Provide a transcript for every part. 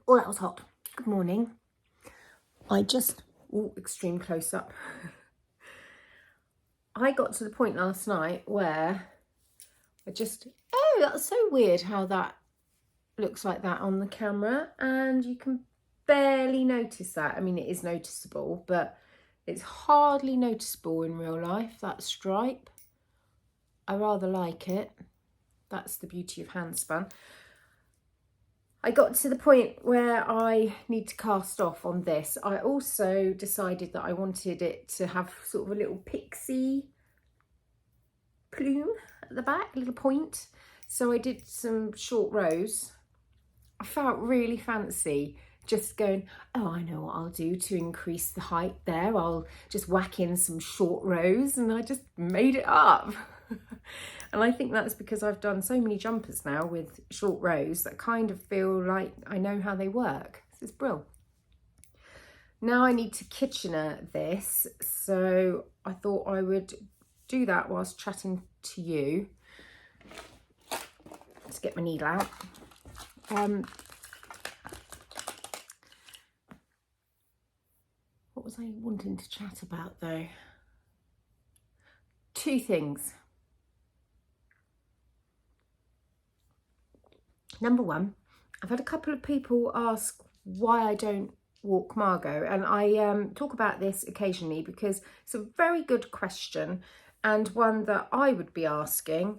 Oh, that was hot. Good morning. Extreme close up. I got to the point last night where that's so weird how that looks like that on the camera, and you can barely notice that. I mean, it is noticeable, but it's hardly noticeable in real life, that stripe. I rather like it. That's the beauty of handspun. I got to the point where I need to cast off on this. I also decided that I wanted it to have sort of a little pixie plume at the back, a little point. So I did some short rows. I felt really fancy just going, oh, I know what I'll do to increase the height there. I'll just whack in some short rows, and I just made it up. And I think that's because I've done so many jumpers now with short rows that kind of feel like I know how they work. This is brilliant. Now I need to Kitchener this, so I thought I would do that whilst chatting to you. Let's get my needle out. What was I wanting to chat about though? Two things. Number one, I've had a couple of people ask why I don't walk Margot, and I talk about this occasionally because it's a very good question and one that I would be asking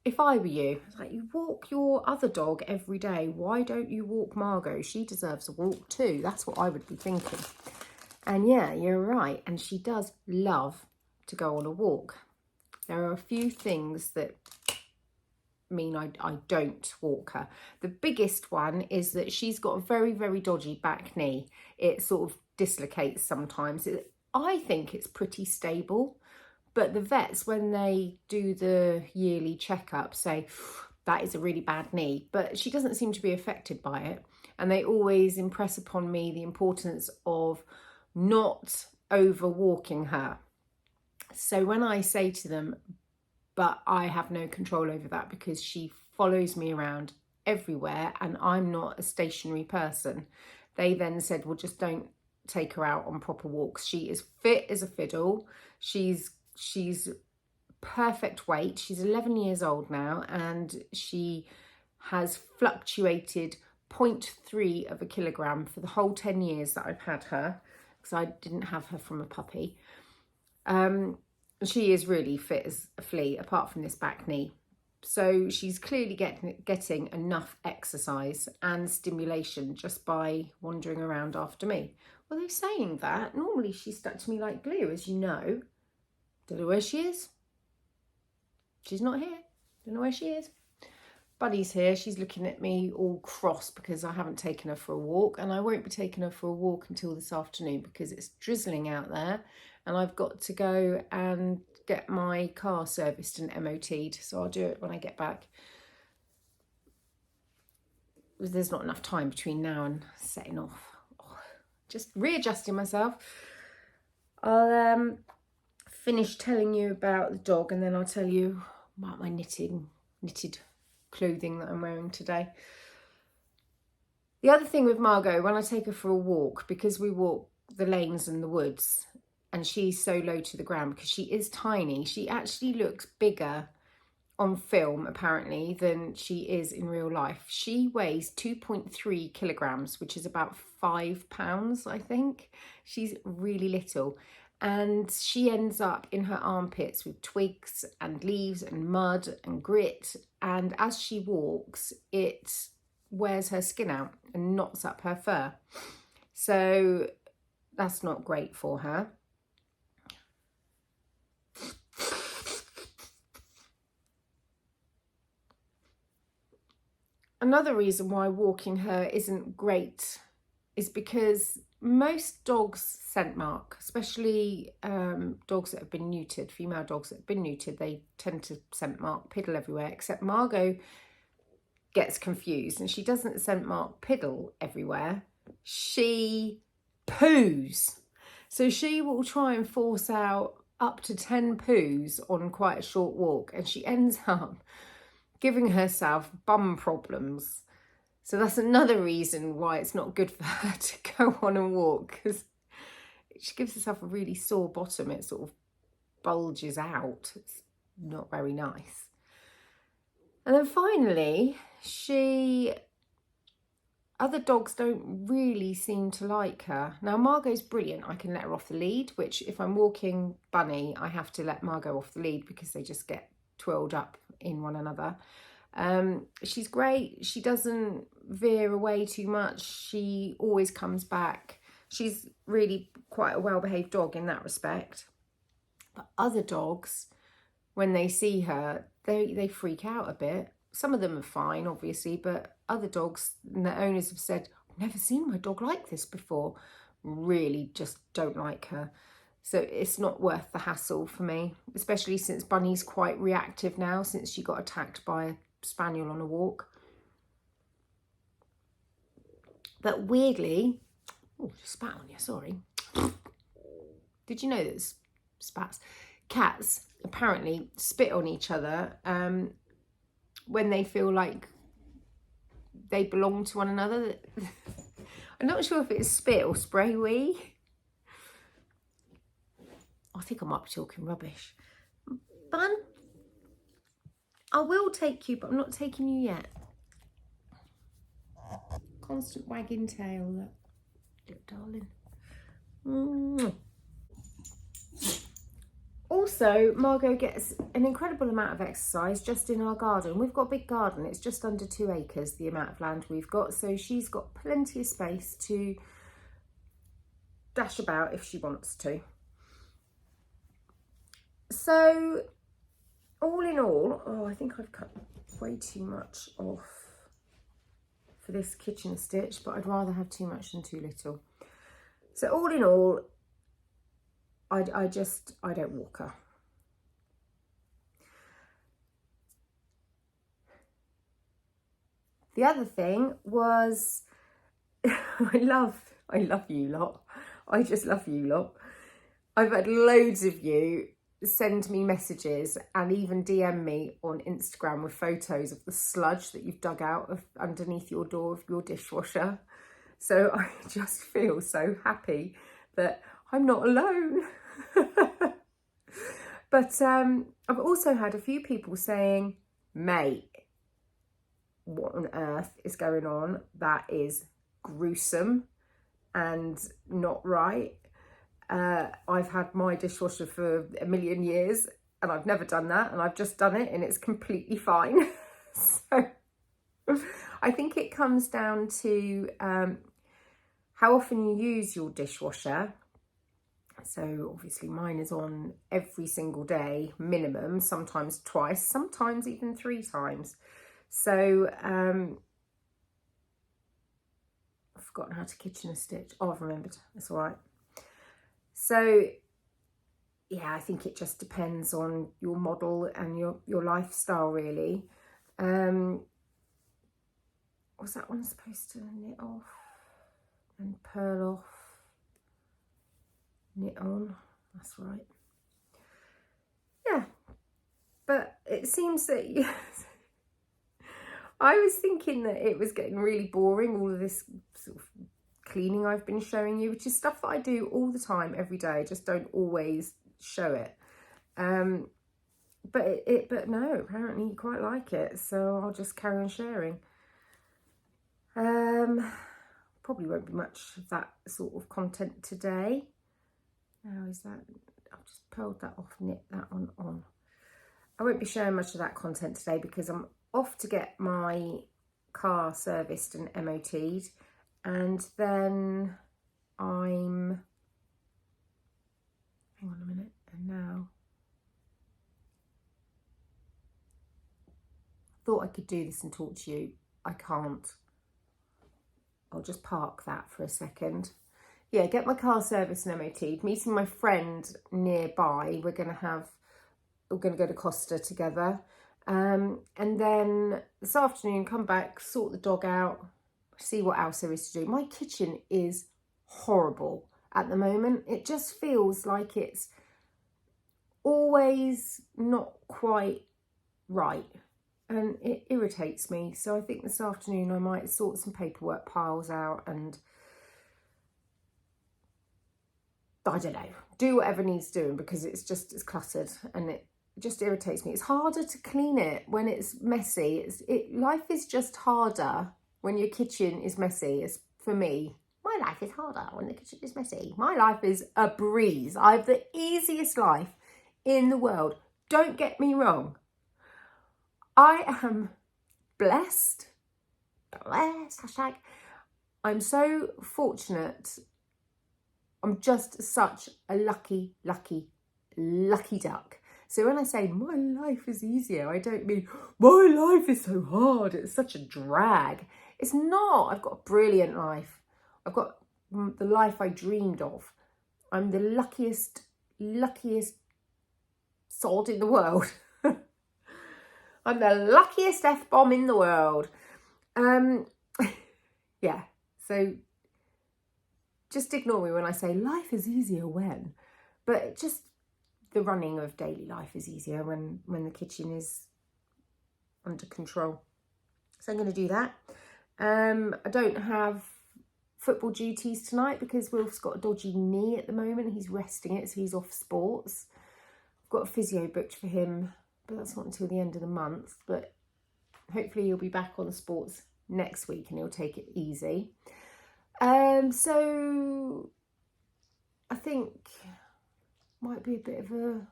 if I were you. It's like, you walk your other dog every day, why don't you walk Margot? She deserves a walk too. That's what I would be thinking. And yeah, you're right, and she does love to go on a walk. There are a few things that mean I don't walk her. The biggest one is that she's got a very, very dodgy back knee. It sort of dislocates sometimes. I think it's pretty stable, but the vets, when they do the yearly checkup, say that is a really bad knee, but she doesn't seem to be affected by it. And they always impress upon me the importance of not over walking her. So when I say to them, but I have no control over that because she follows me around everywhere and I'm not a stationary person, they then said, well, just don't take her out on proper walks. She is fit as a fiddle. She's perfect weight. She's 11 years old now, and she has fluctuated 0.3 of a kilogram for the whole 10 years that I've had her, because I didn't have her from a puppy. She is really fit as a flea, apart from this back knee. So she's clearly getting enough exercise and stimulation just by wandering around after me. Well, they're saying that. Normally she's stuck to me like glue, as you know. Don't know where she is. She's not here. Don't know where she is. Buddy's here. She's looking at me all cross because I haven't taken her for a walk, and I won't be taking her for a walk until this afternoon because it's drizzling out there and I've got to go and get my car serviced and MOT'd, so I'll do it when I get back. There's not enough time between now and setting off. Just readjusting myself. I'll finish telling you about the dog, and then I'll tell you about my knitted clothing that I'm wearing today. The other thing with Margot, when I take her for a walk, because we walk the lanes and the woods and she's so low to the ground because she is tiny, she actually looks bigger on film apparently than she is in real life. She weighs 2.3 kilograms, which is about 5 pounds, I think. She's really little. And she ends up in her armpits with twigs and leaves and mud and grit. And as she walks, it wears her skin out and knots up her fur. So that's not great for her. Another reason why walking her isn't great is because most dogs scent mark, especially dogs that have been neutered, female dogs that have been neutered, they tend to scent mark, piddle everywhere, except Margot gets confused and she doesn't scent mark piddle everywhere, she poos. So she will try and force out up to 10 poos on quite a short walk, and she ends up giving herself bum problems. So that's another reason why it's not good for her to go on a walk, because she gives herself a really sore bottom. It sort of bulges out. It's not very nice. And then finally, other dogs don't really seem to like her. Now, Margot's brilliant. I can let her off the lead, which if I'm walking Bunny, I have to let Margot off the lead because they just get twirled up in one another. She's great. She doesn't veer away too much. She always comes back. She's really quite a well-behaved dog in that respect. But other dogs, when they see her, they freak out a bit. Some of them are fine, obviously, but other dogs, and the owners have said, I've never seen my dog like this before, really just don't like her. So it's not worth the hassle for me, especially since Bunny's quite reactive now, since she got attacked by a spaniel on a walk. But weirdly, oh, spat on you, sorry. Did you know that cats apparently spit on each other when they feel like they belong to one another? I'm not sure if it's spit or spray wee. I think I might be talking rubbish. Bun, I will take you, but I'm not taking you yet. Constant wagging tail, that little darling. Also, Margot gets an incredible amount of exercise just in our garden. We've got a big garden. It's just under 2 acres, the amount of land we've got. So she's got plenty of space to dash about if she wants to. So, all in all, oh, I think I've cut way too much off for this kitchen stitch, but I'd rather have too much than too little. So all in all, I don't walk her. The other thing was, I love you lot. I just love you lot. I've had loads of you send me messages and even DM me on Instagram with photos of the sludge that you've dug out of underneath your door of your dishwasher. So I just feel so happy that I'm not alone. But I've also had a few people saying, mate, what on earth is going on? That is gruesome and not right. I've had my dishwasher for a million years and I've never done that, and I've just done it and it's completely fine. So I think it comes down to how often you use your dishwasher. So obviously mine is on every single day minimum, sometimes twice, sometimes even 3 times. So I've forgotten how to kitchen a stitch. Oh, I've remembered, that's all right. So yeah, I think it just depends on your model and your lifestyle really. Was that one supposed to knit off and purl off? Knit on, that's right. Yeah, but it seems that I was thinking that it was getting really boring, all of this sort of cleaning I've been showing you, which is stuff that I do all the time, every day. I just don't always show it. But no, apparently you quite like it, so I'll just carry on sharing. Probably won't be much of that sort of content today. Now is that, I've just pearled that off, knit that one on. I won't be sharing much of that content today because I'm off to get my car serviced and MOT'd, and then hang on a minute, and now I thought I could do this and talk to you. I can't. I'll just park that for a second. Yeah, get my car serviced and MOT'd, meeting my friend nearby. We're going to go to Costa together. And then this afternoon, come back, sort the dog out, see what else there is to do. My kitchen is horrible at the moment. It just feels like it's always not quite right. and it irritates me. So I think this afternoon I might sort some paperwork piles out and, I don't know, do whatever needs doing, because it's cluttered and it just irritates me. It's harder to clean it when it's messy. Life is just harder when your kitchen is messy. It's, for me, my life is harder when the kitchen is messy. My life is a breeze. I have the easiest life in the world. Don't get me wrong. I am blessed, hashtag. I'm so fortunate. I'm just such a lucky duck. So when I say my life is easier, I don't mean my life is so hard, it's such a drag. It's not. I've got a brilliant life. I've got the life I dreamed of. I'm the luckiest sod in the world. I'm the luckiest F-bomb in the world. Yeah, so just ignore me when I say life is easier when. But just the running of daily life is easier when the kitchen is under control. So I'm going to do that. I don't have football duties tonight because Wilf's got a dodgy knee at the moment. He's resting it, so he's off sports. I've got a physio booked for him, but that's not until the end of the month. But hopefully he'll be back on sports next week and he'll take it easy. So I think might be a bit of a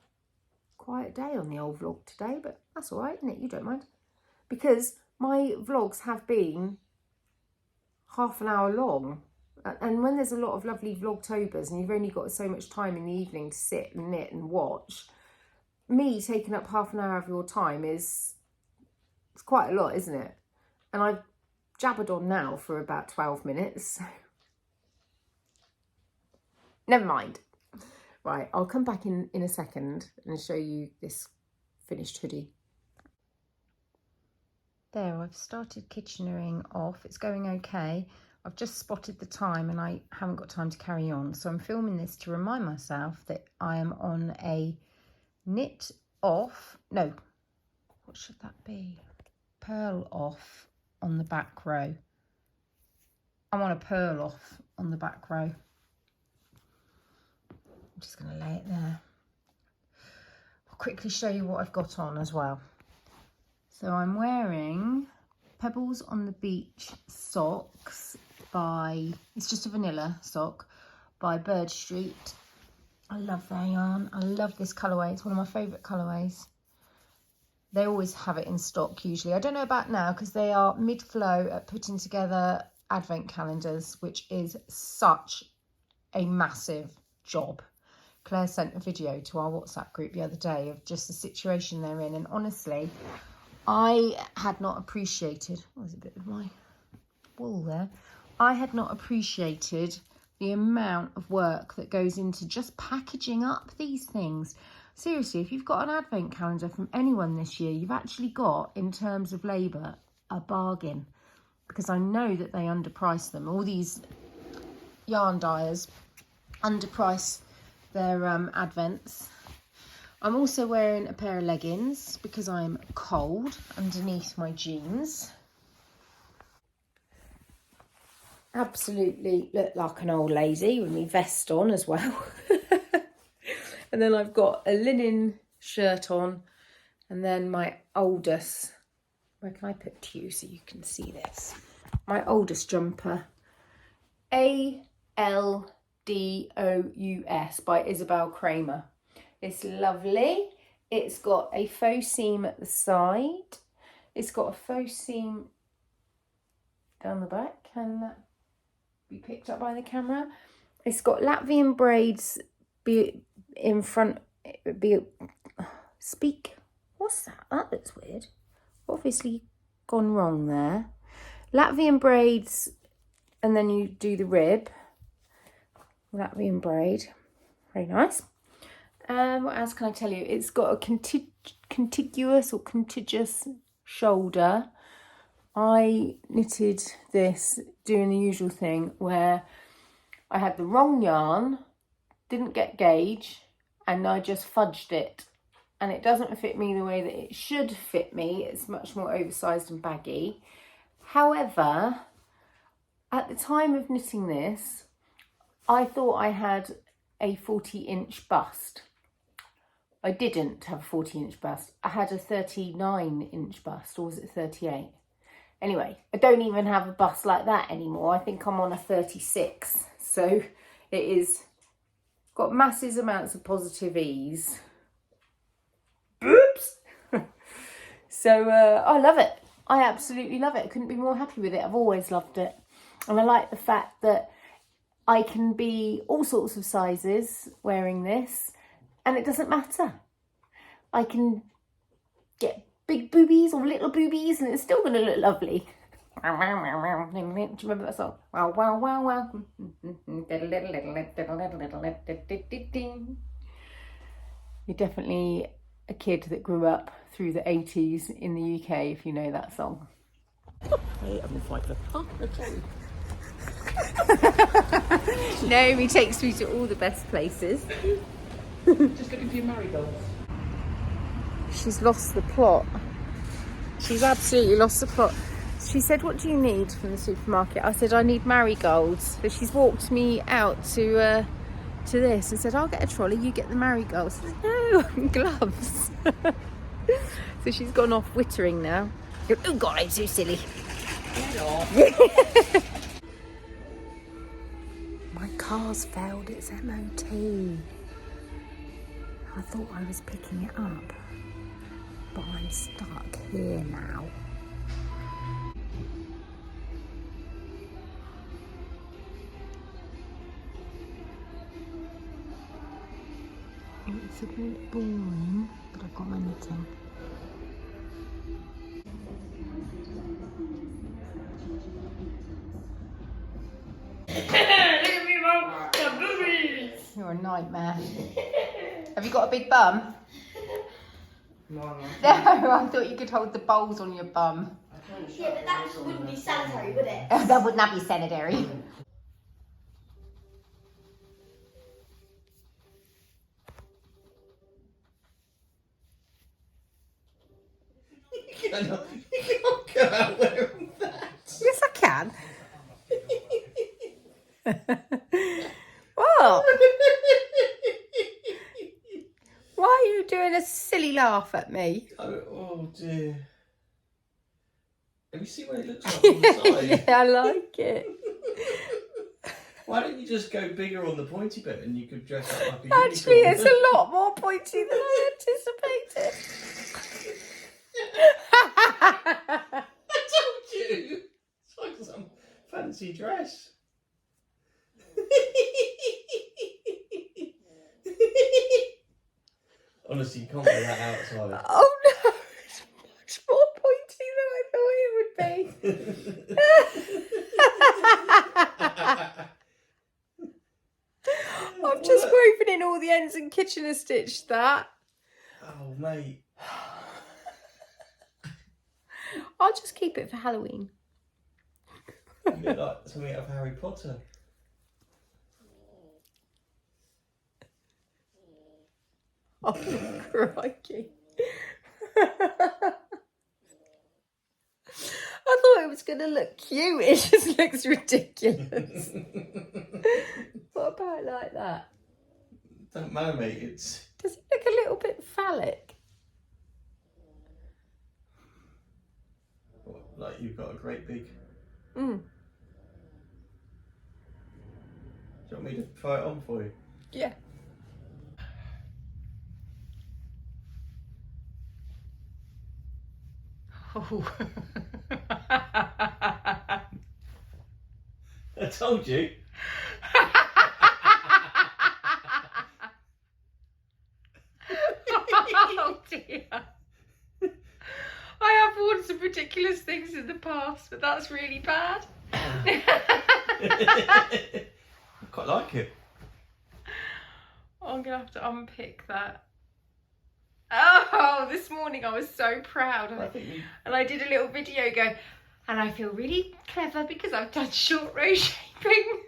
quiet day on the old vlog today, but that's all right, isn't it? You don't mind, because my vlogs have been half an hour long, and when there's a lot of lovely Vlogtobers and you've only got so much time in the evening to sit and knit and watch, me taking up half an hour of your time it's quite a lot, isn't it? And I've jabbered on now for about 12 minutes. Never mind. Right, I'll come back in a second and show you this finished hoodie. There, I've started kitchenering off. It's going okay. I've just spotted the time and I haven't got time to carry on. So I'm filming this to remind myself that I am on a knit off. No, what should that be? Purl off on the back row. I'm on a purl off on the back row. I'm just going to lay it there. I'll quickly show you what I've got on as well. So I'm wearing Pebbles on the Beach socks by, it's just a vanilla sock by Bird Street. I love their yarn. I love this colourway. It's one of my favourite colourways. They always have it in stock usually. I don't know about now because they are mid-flow at putting together advent calendars, which is such a massive job. Claire sent a video to our WhatsApp group the other day of just the situation they're in, and honestly, I had not appreciated, there's a bit of my wool there. I had not appreciated the amount of work that goes into just packaging up these things. Seriously, if you've got an advent calendar from anyone this year, you've actually got, in terms of labour, a bargain. Because I know that they underprice them. All these yarn dyers underprice their advents. I'm also wearing a pair of leggings because I'm cold underneath my jeans. Absolutely look like an old lady with my vest on as well. And then I've got a linen shirt on, and then my oldest, where can I put to you so you can see this? My oldest jumper, ALDOUS by Isabel Kramer. It's lovely. It's got a faux seam at the side. It's got a faux seam down the back. Can that be picked up by the camera? It's got Latvian braids in front. What's that? That looks weird. Obviously gone wrong there. Latvian braids, and then you do the rib. Latvian braid. Very nice. What else can I tell you? It's got a contiguous or contiguous shoulder. I knitted this doing the usual thing where I had the wrong yarn, didn't get gauge, and I just fudged it and it doesn't fit me the way that it should fit me. It's much more oversized and baggy. However, at the time of knitting this, I thought I had a 40-inch bust. I didn't have a 40-inch bust. I had a 39-inch bust, or was it 38? Anyway, I don't even have a bust like that anymore. I think I'm on a 36. So it is got massive amounts of positive ease. Oops. So I love it. I absolutely love it. I couldn't be more happy with it. I've always loved it. And I like the fact that I can be all sorts of sizes wearing this, and it doesn't matter. I can get big boobies or little boobies and it's still going to look lovely. Do you remember that song? Wow, wow, wow, wow. You're definitely a kid that grew up through the 80s in the UK if you know that song. Naomi takes me to all the best places. Just looking for your marigolds. She's lost the plot. She's absolutely lost the plot. She said, what do you need from the supermarket? I said, I need marigolds. So she's walked me out to this and said, I'll get a trolley, you get the marigolds. I said, no, gloves. So she's gone off wittering now. Oh God, I'm so silly. My car's failed its MOT. I thought I was picking it up, but I'm stuck here now. It's a bit boring, but I've got my knitting. You're a nightmare. Have you got a big bum? No. No, I thought you could hold the bowls on your bum. Yeah, but that wouldn't be sanitary, would it? That would not be sanitary. You can't go out wearing that. Yes, I can. What? Why are you doing a silly laugh at me? Oh dear. Have you seen what it looks like on the side? Yeah, I like it. Why don't you just go bigger on the pointy bit and you could dress up like a Actually, unicorn? it's a lot more pointy than I anticipated. I told you. It's like some fancy dress. Honestly, you can't wear that outside. Oh no, it's much more pointy than I thought it would be. I've just woven in all the ends and Kitchener stitched that. Oh, mate. I'll just keep it for Halloween. You look like something out of Harry Potter. Oh, crikey. I thought it was going to look cute. It just looks ridiculous. What about like that? Don't matter, mate. It's... Does it look a little bit phallic? What, like you've got a great big... Mm. Do you want me to try it on for you? Yeah. Oh. I told you. Oh dear. I have worn some ridiculous things in the past, but that's really bad. I quite like it. I'm gonna have to unpick that. Oh, this morning I was so proud and I did a little video going, and I feel really clever because I've done short row shaping.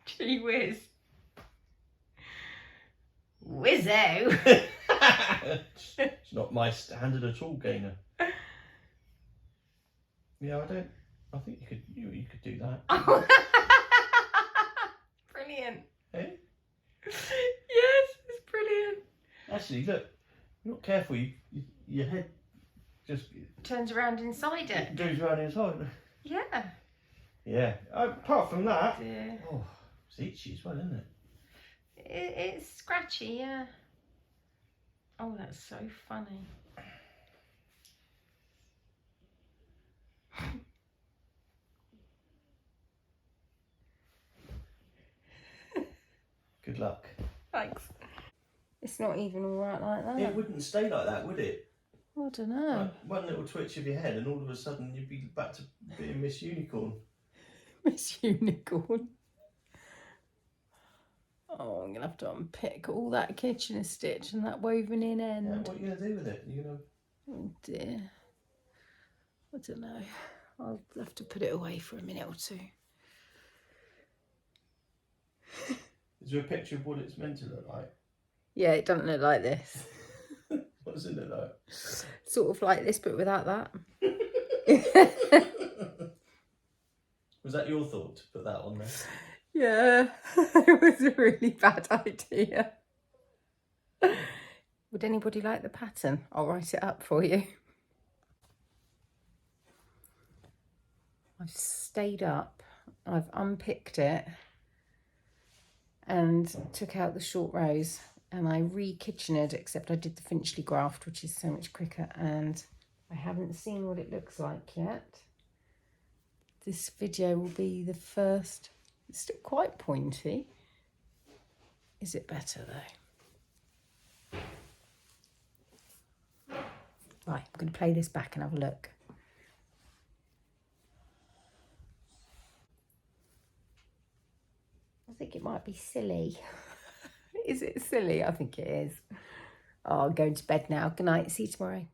Gee whiz. Wizzo. It's not my standard at all, Gainer. Yeah, I think you could do that. Brilliant. Eh? Yes, it's brilliant. Actually, look, you're not careful. Your head just Turns around inside it. goes around inside. Yeah. Yeah. Apart from that, Yeah. oh, it's itchy as well, isn't it? It's scratchy, yeah. Oh, that's so funny. Good luck. Thanks. It's not even all right like that. It wouldn't stay like that, would it? I don't know. Like, one little twitch of your head, and all of a sudden you'd be back to being Miss Unicorn. Miss Unicorn. Oh, I'm going to have to unpick all that Kitchener stitch and that woven in end. Yeah, what are you going to do with it? You're gonna... Oh dear. I don't know. I'll have to put it away for a minute or two. Is there a picture of what it's meant to look like? Yeah, it doesn't look like this. What does it look like? Sort of like this, but without that. Was that your thought to put that on there? Yeah, it was a really bad idea. Would anybody like the pattern? I'll write it up for you. I've stayed up, I've unpicked it and took out the short rows, and I re-Kitchenered, except I did the Finchley graft, which is so much quicker, and I haven't seen what it looks like yet. This video will be the first. It's still quite pointy. Is it better though? Right, I'm going to play this back and have a look. I think it might be silly. Is it silly? I think it is. Oh, I'm going to bed now. Good night. See you tomorrow.